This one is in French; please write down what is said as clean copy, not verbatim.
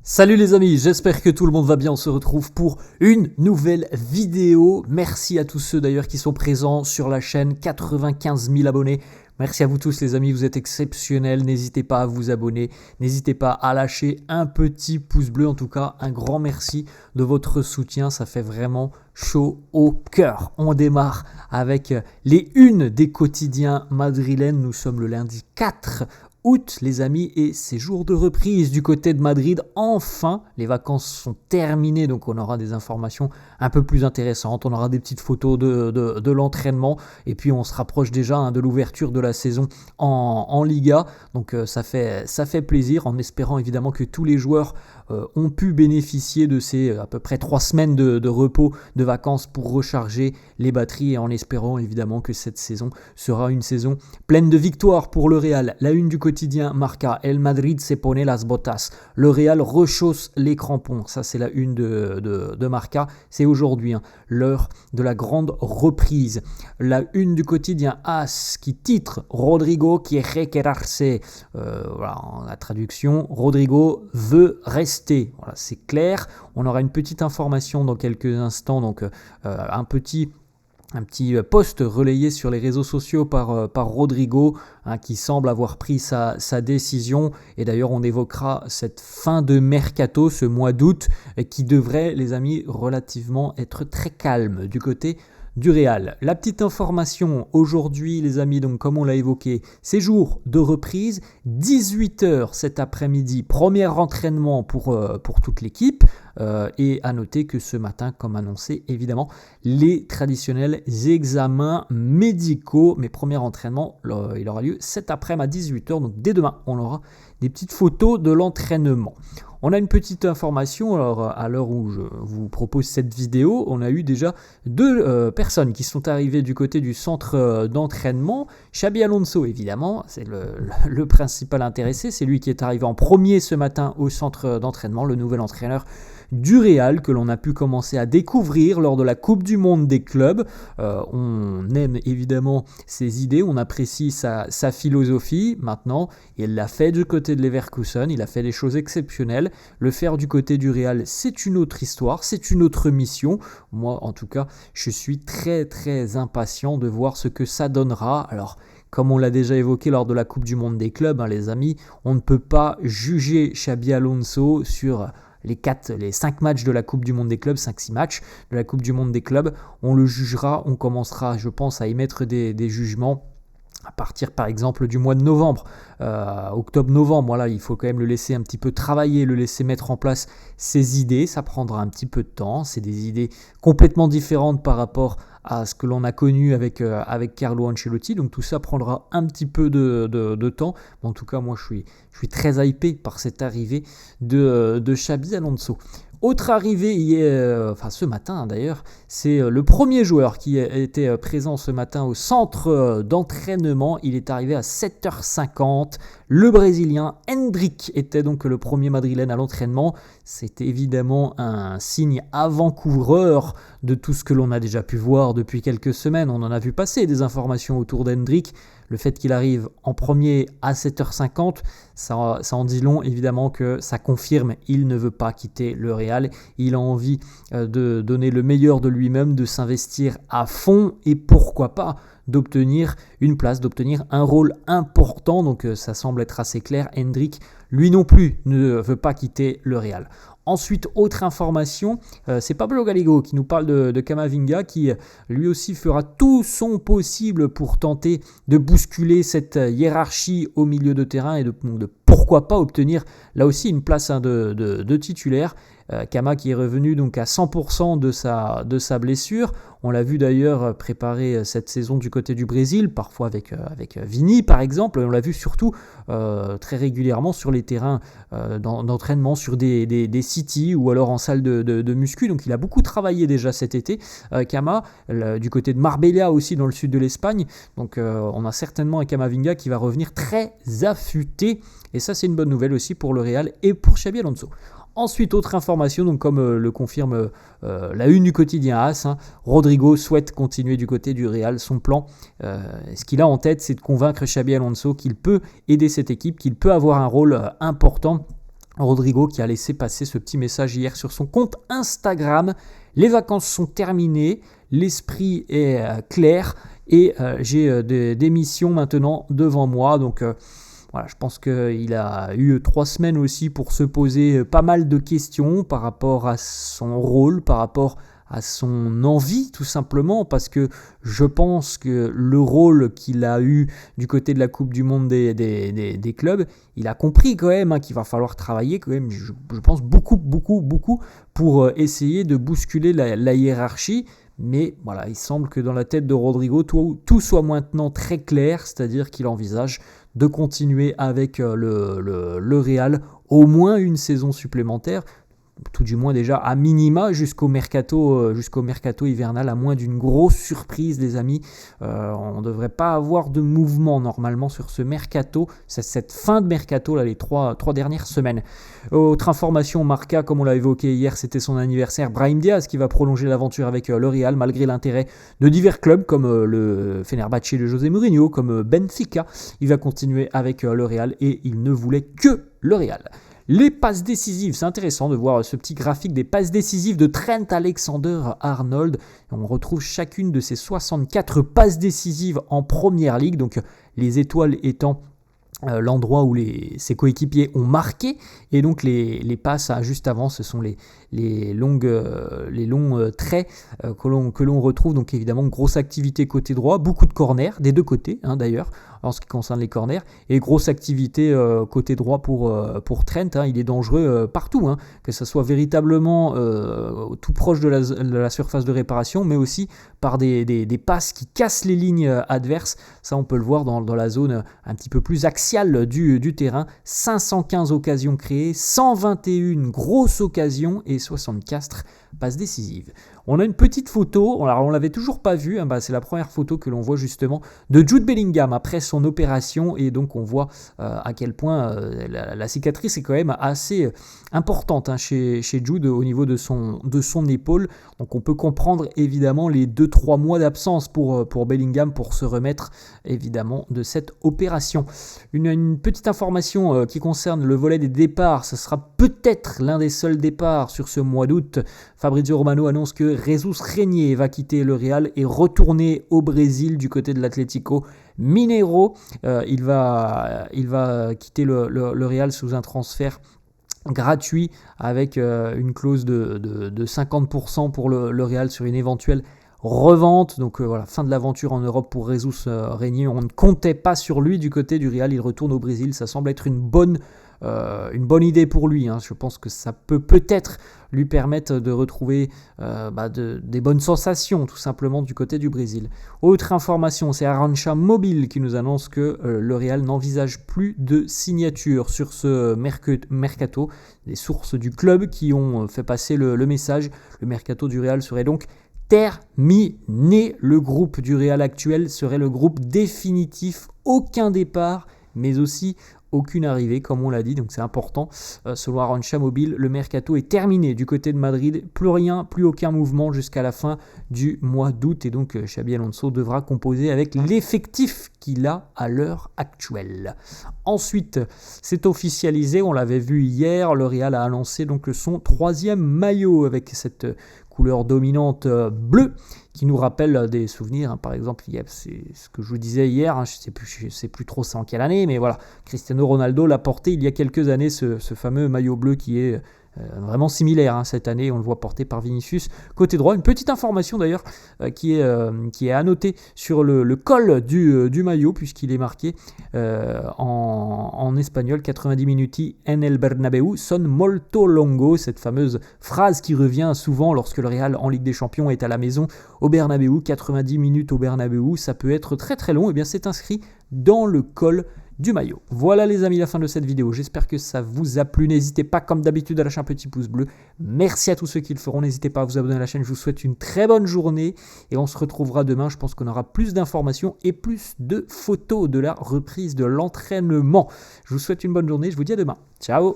Salut les amis, j'espère que tout le monde va bien, on se retrouve pour une nouvelle vidéo. Merci à tous ceux d'ailleurs qui sont présents sur la chaîne, 95 000 abonnés. Merci à vous tous les amis, vous êtes exceptionnels, n'hésitez pas à vous abonner, n'hésitez pas à lâcher un petit pouce bleu, en tout cas un grand merci de votre soutien, ça fait vraiment chaud au cœur. On démarre avec les unes des quotidiens madrilènes, nous sommes le lundi 4 août les amis et c'est jour de reprise du côté de Madrid. Enfin, les vacances sont terminées donc on aura des informations un peu plus intéressantes. On aura des petites photos de l'entraînement et puis on se rapproche déjà de l'ouverture de la saison en Liga. Donc ça fait plaisir en espérant évidemment que tous les joueurs ont pu bénéficier de ces à peu près 3 semaines de repos, de vacances pour recharger les batteries et en espérant évidemment que cette saison sera une saison pleine de victoires pour le Real. La une du quotidien Marca, El Madrid se pone las botas. Le Real rechausse les crampons. Ça, c'est la une de Marca. C'est aujourd'hui l'heure de la grande reprise. La une du quotidien AS qui titre Rodrigo quiere quedarse. Voilà, en la traduction, Rodrigo veut rester. Voilà, c'est clair. On aura une petite information dans quelques instants. Donc, un petit post relayé sur les réseaux sociaux par Rodrigo qui semble avoir pris sa décision et d'ailleurs on évoquera cette fin de mercato, ce mois d'août qui devrait les amis relativement être très calme du côté du Real. La petite information aujourd'hui les amis, donc comme on l'a évoqué, c'est jour de reprise, 18h cet après-midi, premier entraînement pour toute l'équipe et à noter que ce matin, comme annoncé évidemment, les traditionnels examens médicaux, mes premiers entraînements, il aura lieu cet après-midi à 18h, donc dès demain on aura des petites photos de l'entraînement. On a une petite information, alors à l'heure où je vous propose cette vidéo, on a eu déjà deux personnes qui sont arrivées du côté du centre d'entraînement. Xabi Alonso évidemment, c'est le principal intéressé, c'est lui qui est arrivé en premier ce matin au centre d'entraînement, le nouvel entraîneur du Real que l'on a pu commencer à découvrir lors de la Coupe du Monde des clubs. On aime évidemment ses idées, on apprécie sa philosophie. Maintenant, il l'a fait du côté de Leverkusen, il a fait des choses exceptionnelles. Le faire du côté du Real, c'est une autre histoire, c'est une autre mission. Moi, en tout cas, je suis très très impatient de voir ce que ça donnera. Alors, comme on l'a déjà évoqué lors de la Coupe du Monde des clubs, les amis, on ne peut pas juger Xabi Alonso sur les 5 matchs de la Coupe du Monde des clubs, 5-6 matchs de la Coupe du Monde des clubs. On le jugera, on commencera, je pense, à émettre des jugements à partir par exemple du mois de novembre, octobre-novembre, voilà, il faut quand même le laisser un petit peu travailler, le laisser mettre en place ses idées, ça prendra un petit peu de temps, c'est des idées complètement différentes par rapport à ce que l'on a connu avec Carlo Ancelotti, donc tout ça prendra un petit peu de temps, mais en tout cas moi je suis très hypé par cette arrivée de Xabi Alonso. Autre arrivée ce matin d'ailleurs, c'est le premier joueur qui était présent ce matin au centre d'entraînement. Il est arrivé à 7h50. Le Brésilien Endrick était donc le premier madrilène à l'entraînement. C'était évidemment un signe avant-coureur de tout ce que l'on a déjà pu voir depuis quelques semaines. On en a vu passer des informations autour d'Endrick. Le fait qu'il arrive en premier à 7h50, ça en dit long, évidemment que ça confirme, il ne veut pas quitter le Real, il a envie de donner le meilleur de lui-même, de s'investir à fond et pourquoi pas d'obtenir une place, d'obtenir un rôle important, donc ça semble être assez clair, Endrick lui non plus ne veut pas quitter le Real. Ensuite, autre information, c'est Pablo Gallego qui nous parle de Camavinga qui lui aussi fera tout son possible pour tenter de bousculer cette hiérarchie au milieu de terrain et de pourquoi pas obtenir là aussi une place de titulaire. Kama qui est revenu donc à 100% de sa blessure. On l'a vu d'ailleurs préparer cette saison du côté du Brésil, parfois avec Vini par exemple. On l'a vu surtout très régulièrement sur les terrains d'entraînement, sur des cities ou alors en salle de muscu. Donc il a beaucoup travaillé déjà cet été, Kama, du côté de Marbella aussi dans le sud de l'Espagne. Donc on a certainement un Camavinga qui va revenir très affûté. Et ça c'est une bonne nouvelle aussi pour le Real et pour Xabi Alonso. Ensuite, autre information, donc comme le confirme la une du quotidien AS, Rodrigo souhaite continuer du côté du Real. Son plan, ce qu'il a en tête, c'est de convaincre Xabi Alonso qu'il peut aider cette équipe, qu'il peut avoir un rôle important Rodrigo qui a laissé passer ce petit message hier sur son compte Instagram. Les vacances sont terminées, l'esprit est clair et j'ai des missions maintenant devant moi. Donc voilà, je pense qu'il a eu 3 semaines aussi pour se poser pas mal de questions par rapport à son rôle, par rapport à son envie tout simplement, parce que je pense que le rôle qu'il a eu du côté de la Coupe du Monde des clubs, il a compris quand même qu'il va falloir travailler quand même, je pense beaucoup pour essayer de bousculer la hiérarchie. Mais voilà, il semble que dans la tête de Rodrigo, tout soit maintenant très clair, c'est-à-dire qu'il envisage de continuer avec le Real au moins une saison supplémentaire, tout du moins déjà à minima jusqu'au mercato hivernal, à moins d'une grosse surprise les amis. On ne devrait pas avoir de mouvement normalement sur ce mercato, cette fin de mercato là, les trois dernières semaines. Autre information, Marca, comme on l'a évoqué hier, c'était son anniversaire. Brahim Diaz qui va prolonger l'aventure avec le Real malgré l'intérêt de divers clubs comme le Fenerbahçe de José Mourinho, comme Benfica. Il va continuer avec le Real et il ne voulait que le Real. Les passes décisives, c'est intéressant de voir ce petit graphique des passes décisives de Trent Alexander-Arnold. On retrouve chacune de ces 64 passes décisives en première ligue, donc les étoiles étant l'endroit où ses coéquipiers ont marqué, et donc les passes juste avant, ce sont les longs traits que l'on retrouve. Donc évidemment, grosse activité côté droit, beaucoup de corners des deux côtés d'ailleurs en ce qui concerne les corners, et grosse activité côté droit pour Trent. Il est dangereux partout, que ce soit véritablement tout proche de la surface de réparation, mais aussi par des passes qui cassent les lignes adverses. Ça, on peut le voir dans la zone un petit peu plus axiale du terrain. 515 occasions créées, 121 grosses occasions et 64 passes décisives. On a une petite photo, alors on l'avait toujours pas vue, c'est la première photo que l'on voit justement de Jude Bellingham après son opération, et donc on voit à quel point la cicatrice est quand même assez importante chez Jude au niveau de son épaule. Donc on peut comprendre évidemment les 2-3 mois d'absence pour Bellingham pour se remettre évidemment de cette opération. Une petite information qui concerne le volet des départs, ce sera peut-être l'un des seuls départs sur ce mois d'août. Fabrizio Romano annonce que Jesus Régnier va quitter le Real et retourner au Brésil du côté de l'Atlético Mineiro. Il va quitter le Real sous un transfert gratuit avec une clause de 50% pour le Real sur une éventuelle revente. Donc voilà, fin de l'aventure en Europe pour Jesus Régnier. On ne comptait pas sur lui du côté du Real, il retourne au Brésil. Ça semble être une bonne idée pour lui. Je pense que ça peut-être lui permettre de retrouver des bonnes sensations tout simplement du côté du Brésil. Autre information, c'est Arantxa Mobile qui nous annonce que le Real n'envisage plus de signature sur ce mercato. Des sources du club qui ont fait passer le message. Le mercato du Real serait donc terminé. Le groupe du Real actuel serait le groupe définitif. Aucun départ, mais aussi aucune arrivée, comme on l'a dit, donc c'est important. Selon Arantxa Mobile, le mercato est terminé du côté de Madrid. Plus rien, plus aucun mouvement jusqu'à la fin du mois d'août. Et donc Xabi Alonso devra composer avec l'effectif qu'il a à l'heure actuelle. Ensuite, c'est officialisé, on l'avait vu hier, le Real a annoncé donc son 3e maillot avec cette couleur dominante bleue qui nous rappelle des souvenirs. Par exemple, c'est ce que je vous disais hier, je sais plus trop c'est en quelle année, mais voilà, Cristiano Ronaldo l'a porté il y a quelques années, ce fameux maillot bleu qui est vraiment similaire cette année, on le voit porté par Vinicius côté droit. Une petite information d'ailleurs qui est annotée sur le col du maillot, puisqu'il est marqué en espagnol: 90 minuti en el Bernabéu son molto longo, cette fameuse phrase qui revient souvent lorsque le Real en Ligue des Champions est à la maison au Bernabéu. 90 minutes au Bernabéu, ça peut être très très long, et bien c'est inscrit dans le col du maillot. Voilà les amis, la fin de cette vidéo. J'espère que ça vous a plu. N'hésitez pas comme d'habitude à lâcher un petit pouce bleu. Merci à tous ceux qui le feront. N'hésitez pas à vous abonner à la chaîne. Je vous souhaite une très bonne journée et on se retrouvera demain. Je pense qu'on aura plus d'informations et plus de photos de la reprise de l'entraînement. Je vous souhaite une bonne journée. Je vous dis à demain. Ciao.